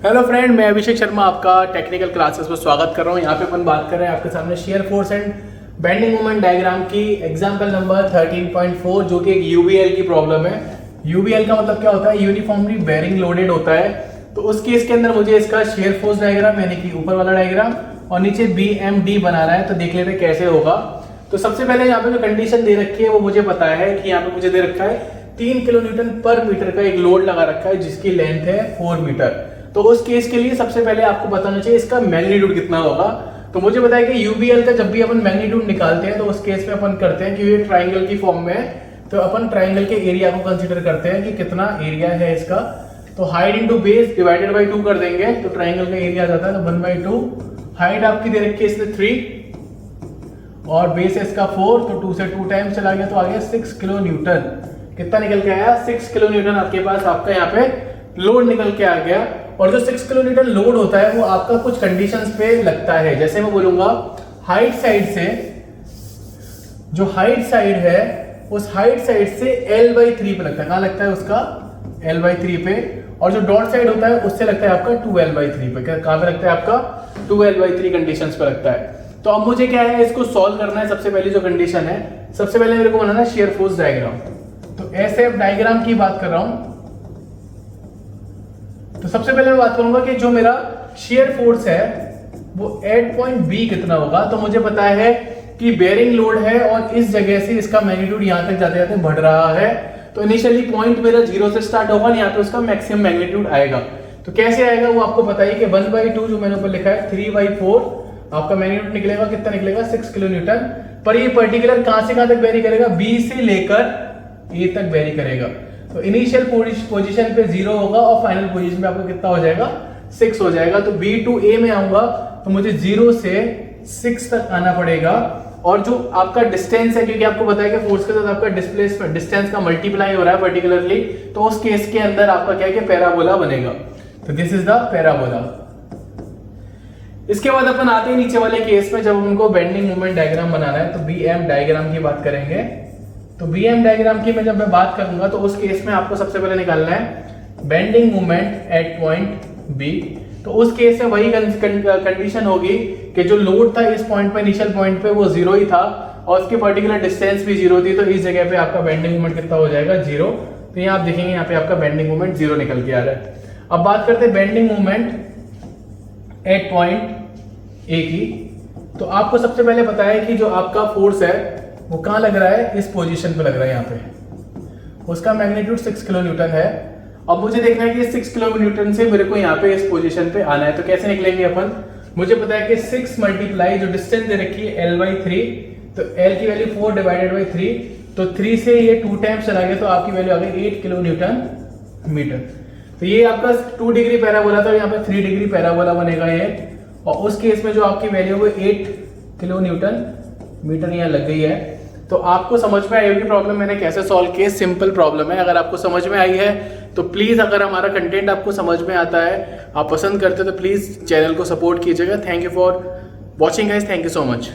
Hello friend, मैं अभिषेक शर्मा आपका technical classes में स्वागत कर रहा हूँ। यहाँ पे अपन बात कर रहे हैं आपके सामने shear force and bending moment diagram की एग्जांपल नंबर 13.4 जो कि एक यूबीएल की प्रॉब्लम है। यूबीएल का मतलब क्या होता है? यूनिफॉर्मली बेरिंग लोडेड होता है। तो उस केस के अंदर मुझे इसका शेयर फोर्स डायग्राम यानी कि ऊपर वाला डायग्राम और नीचे BMD बना रहा है। तो देख लेते हैं कैसे होगा। तो सबसे पहले यहाँ पे जो कंडीशन दे रखी है वो मुझे पता है कि यहाँ पे मुझे दे रखा है 3 किलो न्यूटन पर मीटर का एक लोड लगा रखा है जिसकी लेंथ है 4 मीटर। तो उस केस के लिए सबसे पहले आपको बताना चाहिए इसका मैग्नीट्यूड कितना होगा। तो मुझे पता है कि यूबीएल का जब भी अपन मैग्नीट्यूड निकालते हैं तो उस केस में अपन करते हैं कि ये ट्राइंगल की फॉर्म में है तो अपन ट्राइंगल के एरिया को कंसीडर करते हैं कि कितना एरिया है इसका। तो height into base divided by 2 कर देंगे तो ट्राइंगल का एरिया आ जाता है तो 1/2। हाइट आपकी दे रखी है इसमें 3 और बेस है इसका 4 तो 2 से 2 टाइम्स चला गया तो आ गया 6 किलो न्यूटन। कितना निकल के आया? 6 किलो न्यूटन आपके पास आपका यहाँ पे लोड निकल के आ गया। और जो 6 किलो न्यूटन लोड होता है वो आपका कुछ कंडीशंस पे लगता है। जैसे मैं बोलूंगा हाइट साइड से, जो हाइट साइड है उस हाइट साइड से L/3 पे लगता है। कहां लगता है उसका? L/3 पे। और जो डॉट साइड होता है उससे लगता है आपका 2L/3 पे। कहां पे लगता है आपका? 2L/3 कंडीशंस पे लगता है। तो अब मुझे क्या है, इसको सॉल्व करना है। सबसे पहली जो कंडीशन है, सबसे पहले मेरे को बनाना है शेयर फोर्स डायग्राम। तो SF डायग्राम की बात कर रहा हूं। तो सबसे पहले मैं बात करूंगा कि जो मेरा शेयर फोर्स है वो एट पॉइंट B कितना होगा। तो मुझे पता है कि बेरिंग लोड है और इस जगह से इसका मैग्नीट्यूड यहां तक जाते जाते बढ़ रहा है। तो इनिशियली पॉइंट मेरा 0 से स्टार्ट होगा, यहाँ पे उसका मैक्सिमम मैग्नीट्यूड आएगा। तो कैसे आएगा वो आपको पता ही कि 1/2 जो मैंने ऊपर लिखा है 3/4 आपका मैग्नीट्यूड निकलेगा। कितना निकलेगा? 6 किलो न्यूटन। पर ये पर्टिकुलर कहां से कहां तक वेरी करेगा? B से लेकर A तक वेरी करेगा। तो इनिशियल पोजीशन पे 0 होगा और फाइनल पोजीशन पे आपको कितना हो जाएगा? 6 हो जाएगा। तो B to A में आऊंगा तो मुझे 0 से 6 तक आना पड़ेगा। और जो आपका डिस्टेंस है, क्योंकि आपको पता है कि फोर्स के साथ आपका डिस्प्लेसमेंट डिस्टेंस का मल्टीप्लाई हो रहा है पर्टिकुलरली, तो उस केस के अंदर आपका क्या है कि पैराबोला बनेगा। तो दिस इज द पैराबोला। इसके बाद अपन आते हैं नीचे वाले केस में, जब उनको बेंडिंग मोमेंट डायग्राम बनाना है तो BM डायग्राम की बात करेंगे। तो BM डायग्राम की जब मैं बात करूंगा तो उस केस में आपको सबसे पहले निकालना है bending moment at point B। तो उस केस में वही कंडीशन होगी कि जो लोड था इस पॉइंट पे, इनिशियल पॉइंट पे वो 0 ही था और उसकी पर्टिकुलर डिस्टेंस भी 0 थी। तो इस जगह पे आपका बेंडिंग मोमेंट कितना हो जाएगा? 0। तो यहाँ आप देखेंगे यहाँ पे आपका बेंडिंग मोमेंट 0 निकल के आ रहा है। अब बात करते हैं bending moment at point A की। तो आपको सबसे पहले पता है कि जो आपका फोर्स है वो कहां लग रहा है? इस पोजीशन पे लग रहा है। यहाँ पे उसका मैग्नीट्यूड 6 किलो न्यूटन है। अब मुझे देखना है कि 6 किलो न्यूटन से मेरे को यहाँ पे इस पोजीशन पे आना है। तो कैसे निकलेंगे अपन? मुझे पता है कि 6 मल्टीप्लाई जो डिस्टेंस दे रखी है L/3, तो L की वैल्यू 4 डिवाइडेड बाई 3, तो 3 से ये 2 टाइम्स चला गया तो आपकी वैल्यू आ गई 8 किलो न्यूटन मीटर। तो ये आपका 2 डिग्री पैराबोला था, यहाँ पे 3 डिग्री पैराबोला बनेगा ये। और उस केस में जो आपकी वैल्यू है 8 किलो न्यूटन मीटर यहाँ लग गई है। तो आपको समझ में आई होगी प्रॉब्लम मैंने कैसे सॉल्व की। सिंपल प्रॉब्लम है। अगर आपको समझ में आई है तो प्लीज, अगर हमारा कंटेंट आपको समझ में आता है, आप पसंद करते हो तो प्लीज चैनल को सपोर्ट कीजिएगा। Thank you for watching guys. Thank you so much.